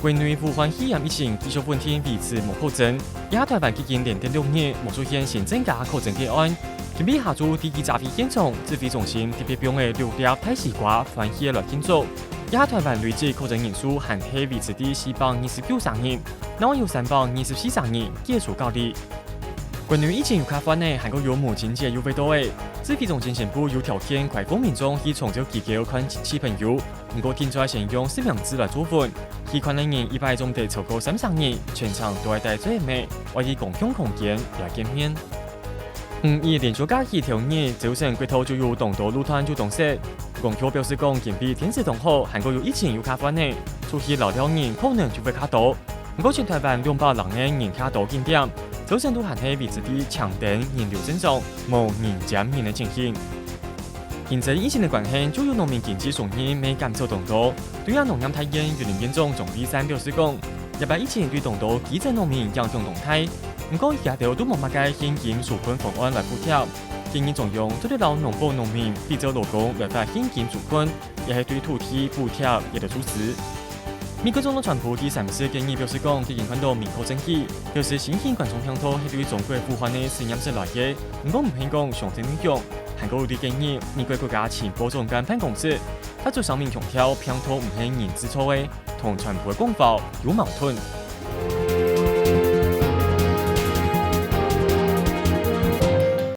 国内武汉肺炎疫情继续稳定维持无确诊，亚台湾已经连续6日无出现新增加确诊个案。今比下晝第二集会现場，指揮中心特別表嘅6粒大西瓜歡喜來慶祝。亞台灣累計確診人數還係維持喺429人，然後有324人解除隔離。國內疫情有較緩嘅，韓國有母親節優惠到嘅。指揮中心宣布有條件開放民眾去長洲機構看親戚朋友，不過現在先用實名制來做款。去看嘅人一般總得超過30人，全場都係戴嘴面，或以共享空間來見面。5.2連續假期條日，早晨國頭就有同道路團就動設。港橋表示講，今比天時同好，韓國有疫情有較緩嘅，出去老了人可能就會較多。不過全台灣200人嘅人較多景點。早晨都還係維持啲強等人流正常，無人減人嘅情形。現在疫情嘅關係，主要農民經濟收入未減少同多。對亞農業體驗越嚟越重，總理3表示講，日本疫情對同多基層農民影響動態。不過而家都冇乜嘅現金紓困方案來補貼，建議中央對對老農保農民比照勞工來發現金紓困，也係對土地補貼也得支持。美國總統川普第3次建議表示講，已經看到明確證據，表示新型冠狀病毒係對中國武漢嘅實驗室來嘅，不過唔係講上升影響。韓國有啲建議，美國國家情報總監辦公室發出聲明強調，病毒唔係人製造嘅，同川普嘅講法有矛盾。